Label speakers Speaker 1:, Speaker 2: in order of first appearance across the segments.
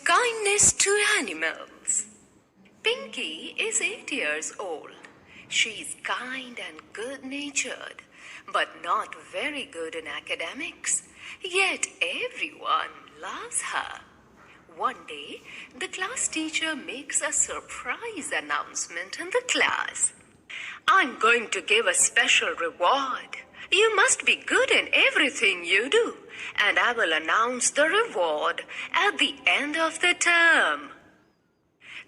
Speaker 1: Kindness to animals. Pinky is 8 years old. She's kind and good natured, but not very good in academics. Yet everyone loves her. One day, the class teacher makes a surprise announcement in the class. I'm going to give a special reward. You must be good in everything you do, and I will announce the reward at the end of the term.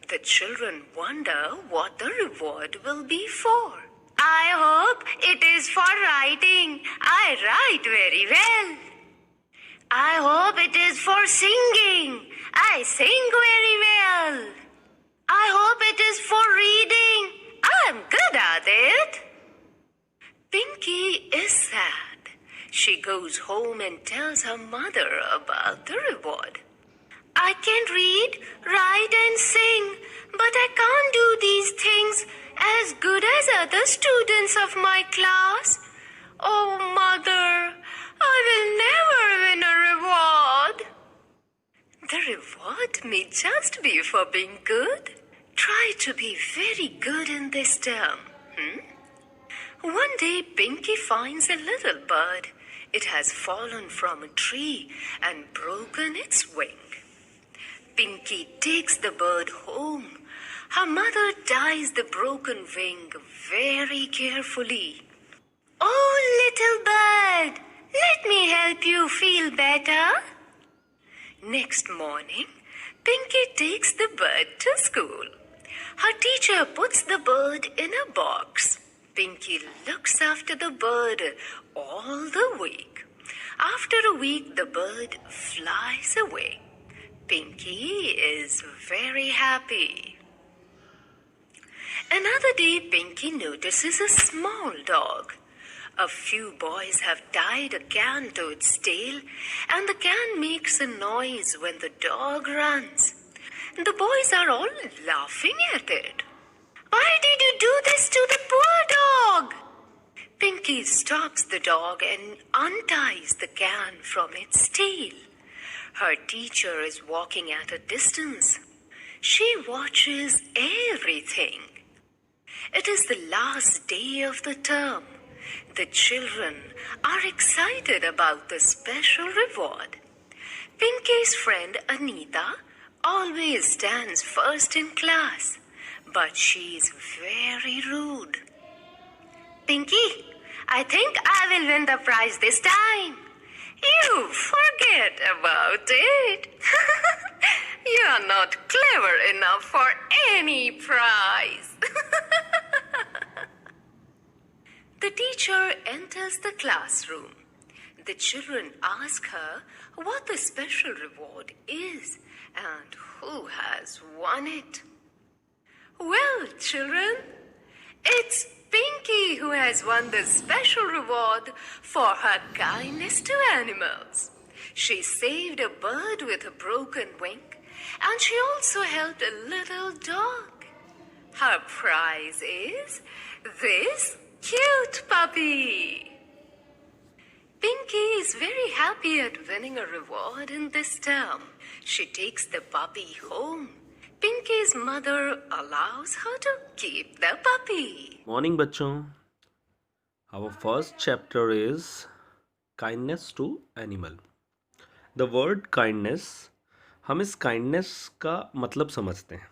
Speaker 1: The children wonder what the reward will be for. I hope it is for writing. I write very well. I hope it is for singing. I sing very well. I hope it is for reading. I'm good at it. Pinky is sad. She goes home and tells her mother about the reward. I can read, write, and sing, but I can't do these things as good as other students of my class. Oh, Mother, I will never win a reward. The reward may just be for being good. Try to be very good in this term. One day, Pinky finds a little bird. It has fallen from a tree and broken its wing. Pinky takes the bird home. Her mother ties the broken wing very carefully. Oh, little bird, let me help you feel better. Next morning, Pinky takes the bird to school. Her teacher puts the bird in a box. Pinky looks after the bird all the week. After a week, the bird flies away. Pinky is very happy. Another day, Pinky notices a small dog. A few boys have tied a can to its tail, and the can makes a noise when the dog runs. The boys are all laughing at it. Why did you do this to the poor dog? Pinky stops the dog and unties the can from its tail. Her teacher is walking at a distance. She watches everything. It is the last day of the term. The children are excited about the special reward. Pinky's friend Anita always stands first in class, but she's very rude. Pinky, I think I will win the prize this time. You forget about it. You are not clever enough for any prize. The teacher enters the classroom. The children ask her what the special reward is and who has won it. Well, children, it's Pinky who has won the special reward for her kindness to animals. She saved a bird with a broken wing, and she also helped a little dog. Her prize is this cute puppy. Pinky is very happy at winning a reward in this term. She takes the puppy home. Pinky's mother allows her to keep the puppy.
Speaker 2: Morning बच्चों. Our first chapter is kindness to animal. The word kindness, हम इस kindness का मतलब समझते हैं.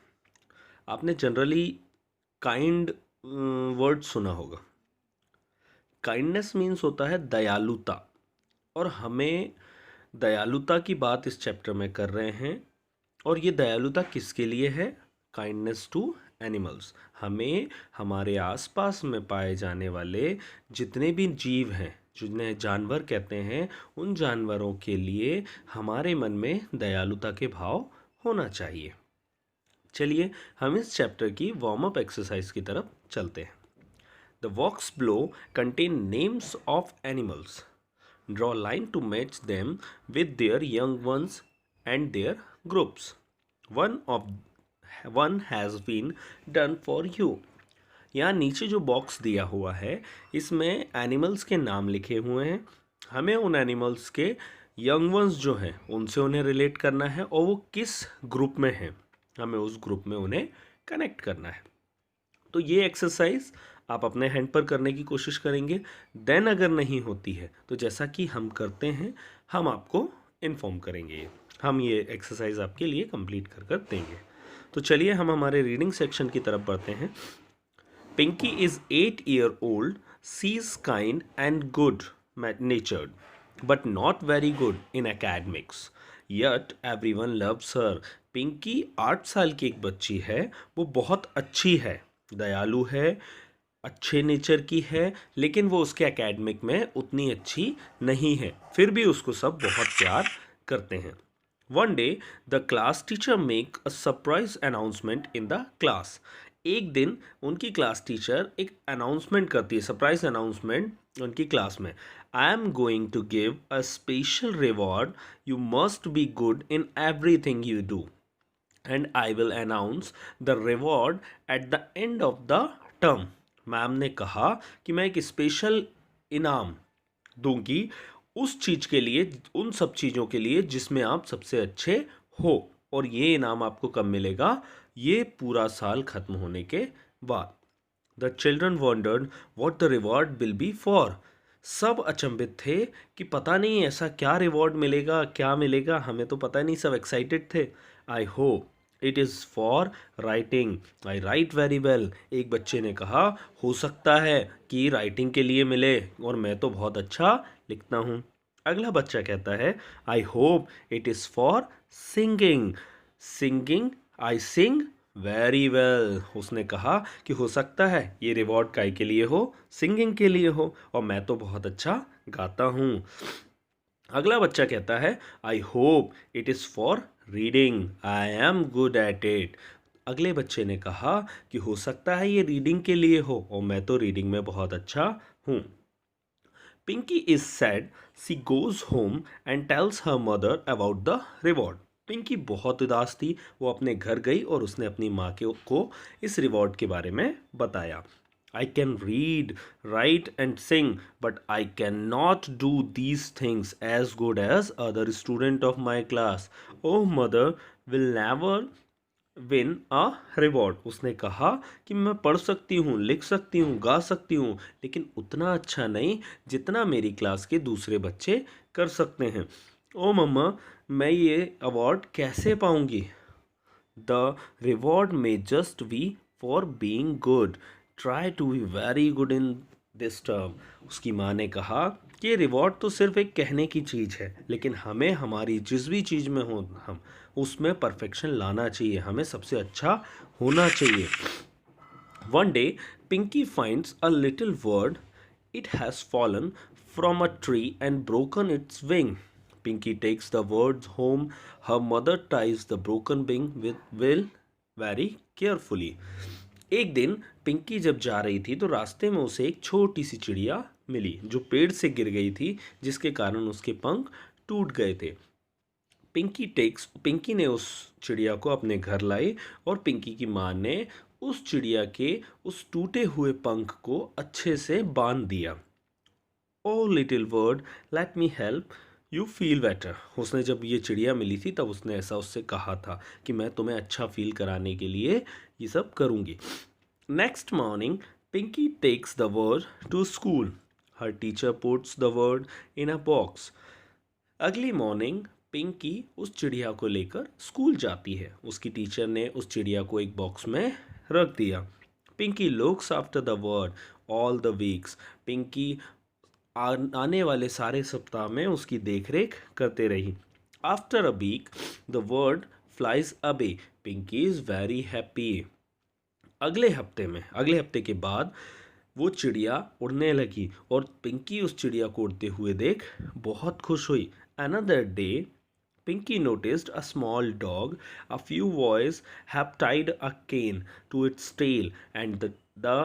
Speaker 2: आपने generally kind word सुना होगा. काइंडनेस मीन्स होता है दयालुता, और हमें दयालुता की बात इस चैप्टर में कर रहे हैं. और ये दयालुता किसके लिए है? Kindness to animals. हमें हमारे आसपास में पाए जाने वाले जितने भी जीव हैं, जिन्हें जानवर कहते हैं, उन जानवरों के लिए हमारे मन में दयालुता के भाव होना चाहिए. चलिए हम इस चैप्टर की वार्म अप एक्सरसाइज की तरफ चलते हैं. The box below contain names of animals. Draw a line to match them with their young ones and their groups. One has been done for you. यहाँ नीचे जो बॉक्स दिया हुआ है इसमें एनिमल्स के नाम लिखे हुए हैं. हमें उन एनिमल्स के यंग वंस जो हैं उनसे उन्हें रिलेट करना है और वो किस ग्रुप में हैं, हमें उस ग्रुप में उन्हें कनेक्ट करना है। तो ये एक्सरसाइज आप अपने हैंड पर करने की कोशिश करेंगे। देन अगर नहीं होती है तो जैसा कि हम करते हैं हम आपको इन्फॉर्म करेंगे, हम ये एक्सरसाइज आपके लिए कंप्लीट कर देंगे। तो चलिए हम हमारे रीडिंग सेक्शन की तरफ बढ़ते हैं। Pinky is 8 year old. She is kind and good natured, but not very good in academics. Yet everyone loves her. Pinky 8 साल की एक बच्ची है, वो बहुत अच्छी है, दयालु है, अच्छे नेचर की है, लेकिन वो उसके एकेडमिक में उतनी अच्छी नहीं है, फिर भी उसको सब बहुत प्यार करते हैं। One day, the class teacher make a surprise announcement in the class. एक दिन उनकी क्लास टीचर एक अनाउंसमेंट करती है, सरप्राइज अनाउंसमेंट उनकी क्लास में। I am going to give a special reward, you must be good in everything you do, and I will announce the reward at the end of the term. Ma'am ने कहा कि मैं एक special इनाम दूंगी उस चीज़ के लिए, उन सब चीज़ों के लिए जिसमें आप सबसे अच्छे हो, और ये इनाम आपको कब मिलेगा, ये पूरा साल खत्म होने के बाद। The children wondered what the reward will be for. सब अचंभित थे कि पता नहीं ऐसा क्या रिवॉर्ड मिलेगा, क्या मिलेगा, हमें तो पता नहीं, सब एक्साइटेड थे। I hope it is for writing, I right very well. एक बच्चे ने कहा हो सकता है कि राइटिंग के लिए मिले, और मैं तो बहुत अच्छा लिखता हूँ। अगला बच्चा कहता है I hope it is for singing, singing I Singh very well. उसने कहा कि हो सकता है ये रिवॉर्ड काय के लिए हो, सिंगिंग के लिए हो, और मैं तो बहुत अच्छा गाता हूँ। अगला बच्चा कहता है I hope it is for reading, I am good at it. अगले बच्चे ने कहा कि हो सकता है ये रीडिंग के लिए हो, और मैं तो रीडिंग में बहुत अच्छा हूँ। Pinky is sad, she goes home and tells her mother about the reward. Pinky बहुत उदास थी, वो अपने घर गई और उसने अपनी माँ को इस रिवॉर्ड के बारे में बताया। I can read, write and sing, but I can not do these things as good as other student of my class. Oh mother will never win a reward. उसने कहा कि मैं पढ़ सकती हूँ, लिख सकती हूँ, गा सकती हूँ, लेकिन उतना अच्छा नहीं जितना मेरी क्लास के दूसरे बच्चे कर सकते हैं। ओ मम्मा, मैं ये अवार्ड कैसे पाऊँगी? The reward may just be for being good, try to be very good in this term. उसकी माँ ने कहा कि ये रिवॉर्ड तो सिर्फ एक कहने की चीज़ है, लेकिन हमें हमारी जिस भी चीज़ में हो हम उसमें परफेक्शन लाना चाहिए, हमें सबसे अच्छा होना चाहिए। One day, Pinky finds a little bird. It has fallen from a tree and broken its wing. Pinky takes the bird home. Her mother ties the broken wing with will very carefully. एक दिन पिंकी जब जा रही थी तो रास्ते में उसे एक छोटी सी चिड़िया मिली जो पेड़ से गिर गई थी, जिसके कारण उसके पंख टूट गए थे। पिंकी ने उस चिड़िया को अपने घर लाई, और पिंकी की माँ ने उस चिड़िया के उस टूटे हुए पंख को अच्छे से बांध दिया। O little bird, let me help you feel better. उसने जब ये चिड़िया मिली थी तब उसने ऐसा उससे कहा था कि मैं तुम्हें अच्छा फील कराने के लिए ये सब करूँगी। Next morning Pinky takes the bird to school. Her teacher puts the bird in a box. अगली मॉर्निंग पिंकी उस चिड़िया को लेकर स्कूल जाती है। उसकी टीचर ने उस चिड़िया को एक बॉक्स में रख दिया। Pinky looks after the bird all the weeks. Pinky आने वाले सारे सप्ताह में उसकी देखरेख करते रही। After a week the bird flies away. Pinky is very happy. अगले हफ्ते के बाद वो चिड़िया उड़ने लगी, और पिंकी उस चिड़िया को उड़ते हुए देख बहुत खुश हुई। Another day, Pinky noticed a small dog. A few boys have tied a cane to its tail, and the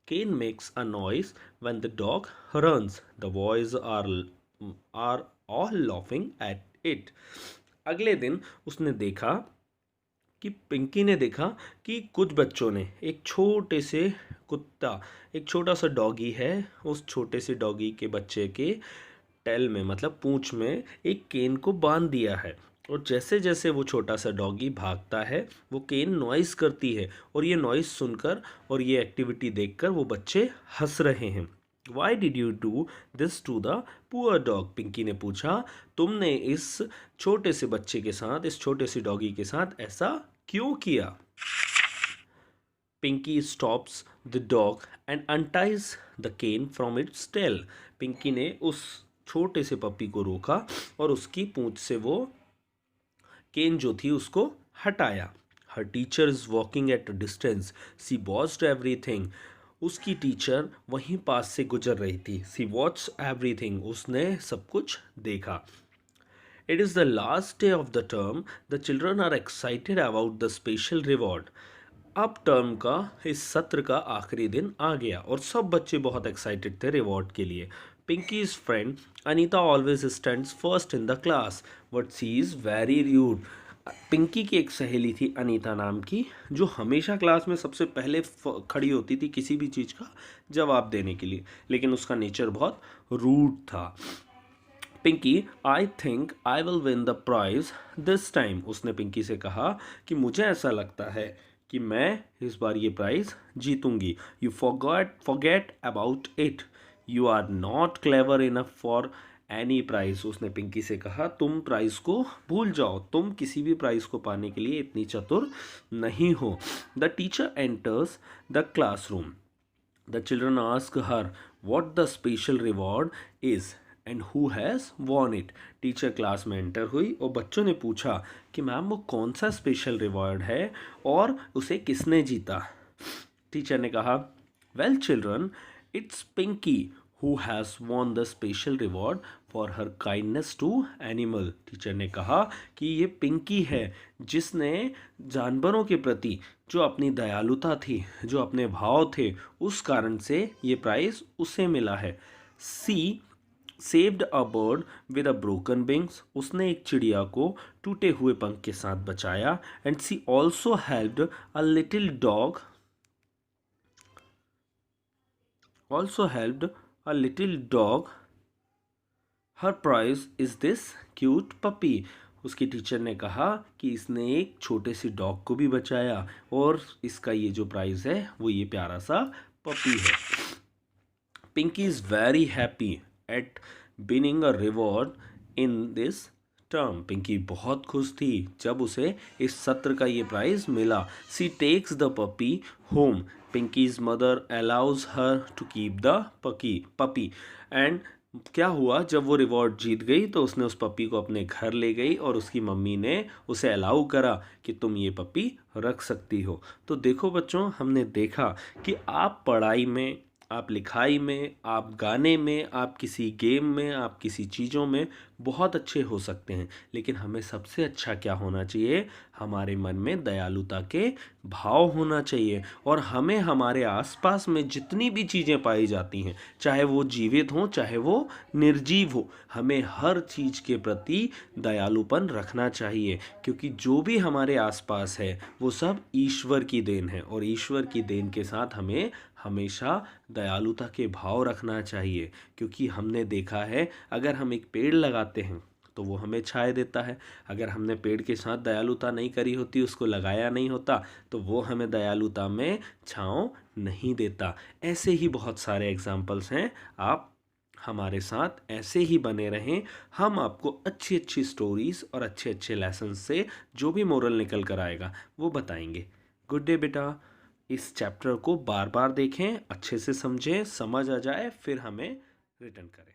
Speaker 2: cane makes a noise when the dog runs. The boys are all laughing at it. अगले दिन उसने देखा कि पिंकी ने देखा कि कुछ बच्चों ने एक छोटे से कुत्ता, एक छोटा सा डॉगी है, उस छोटे से डॉगी के बच्चे के टेल में मतलब पूंछ में एक केन को बांध दिया है, और जैसे जैसे वो छोटा सा डॉगी भागता है वो केन नॉइस करती है, और ये नॉइस सुनकर और ये एक्टिविटी देखकर वो बच्चे हंस रहे हैं। Why did you do this to the poor dog? Pinky ने पूछा, तुमने इस छोटे से बच्चे के साथ, इस छोटे से डॉगी के साथ ऐसा क्यों किया? Pinky stops the dog and unties the can from its tail. Pinky ने उस छोटे से पपी को रोका और उसकी पूंछ से वो केन जो थी उसको हटाया। Her teacher is walking at a distance, she watched everything. उसकी टीचर वहीं पास से गुजर रही थी। सी वॉच एवरीथिंग, उसने सब कुछ देखा। It is the last day of the term, the children are excited about the special reward. अब टर्म का, इस सत्र का आखिरी दिन आ गया और सब बच्चे बहुत एक्साइटेड थे रिवॉर्ड के लिए। Pinky's friend Anita always stands first in the class but she is very rude. Pinky की एक सहेली थी अनीता नाम की, जो हमेशा क्लास में सबसे पहले खड़ी होती थी किसी भी चीज़ का जवाब देने के लिए, लेकिन उसका नेचर बहुत रूड था। Pinky, I think I will win the prize this time. उसने पिंकी से कहा कि मुझे ऐसा लगता है कि मैं इस बार ये प्राइज़ जीतूंगी। You forget about it, you are not clever enough for any prize. उसने पिंकी से कहा, तुम प्राइज़ को भूल जाओ, तुम किसी भी प्राइज़ को पाने के लिए इतनी चतुर नहीं हो। The teacher enters the classroom. The children ask her what the special reward is and who has won it। Teacher class में एंटर हुई और बच्चों ने पूछा कि मैम वो कौन सा स्पेशल रिवॉर्ड है और उसे किसने जीता। टीचर ने कहा, well children, it's Pinky who has won the special reward for her kindness to animal. Teacher ने कहा कि ये पिंकी है जिसने जानवरों के प्रति जो अपनी दयालुता थी, जो अपने भाव थे, उस कारण से ये प्राइज़ उसे मिला है। She saved a bird with a broken wings. उसने एक चिड़िया को टूटे हुए पंख के साथ बचाया। And she also helped a little dog, also helped a little dog, her prize is this cute puppy। उसकी टीचर ने कहा कि इसने एक छोटे से डॉग को भी बचाया और इसका ये जो प्राइज़ है वो ये प्यारा सा पपी है। Pinky is very happy at winning a reward in this term. Pinky बहुत खुश थी जब उसे इस सत्र का ये प्राइज़ मिला। She takes the puppy home. Pinky's mother allows her to keep the puppy and क्या हुआ, जब वो रिवॉर्ड जीत गई तो उसने उस पपी को अपने घर ले गई और उसकी मम्मी ने उसे अलाउ करा कि तुम ये पपी रख सकती हो। तो देखो बच्चों, हमने देखा कि आप पढ़ाई में, आप लिखाई में, आप गाने में, आप किसी गेम में, आप किसी चीज़ों में बहुत अच्छे हो सकते हैं, लेकिन हमें सबसे अच्छा क्या होना चाहिए, हमारे मन में दयालुता के भाव होना चाहिए। और हमें हमारे आसपास में जितनी भी चीज़ें पाई जाती हैं, चाहे वो जीवित हों चाहे वो निर्जीव हो, हमें हर चीज़ के प्रति दयालुपन रखना चाहिए, क्योंकि जो भी हमारे आसपास है वो सब ईश्वर की देन है, और ईश्वर की देन के साथ हमें हमेशा दयालुता के भाव रखना चाहिए। क्योंकि हमने देखा है, अगर हम एक पेड़ लगाते हैं तो वो हमें छाया देता है, अगर हमने पेड़ के साथ दयालुता नहीं करी होती, उसको लगाया नहीं होता, तो वो हमें दयालुता में छाँव नहीं देता। ऐसे ही बहुत सारे एग्जाम्पल्स हैं। आप हमारे साथ ऐसे ही बने रहें, हम आपको अच्छी अच्छी स्टोरीज़ और अच्छे अच्छे लेसन से जो भी मोरल निकल कर आएगा वो बताएंगे। गुड डे बेटा। इस चैप्टर को बार बार देखें, अच्छे से समझें, समझ आ जाए, फिर हमें रिटर्न करें।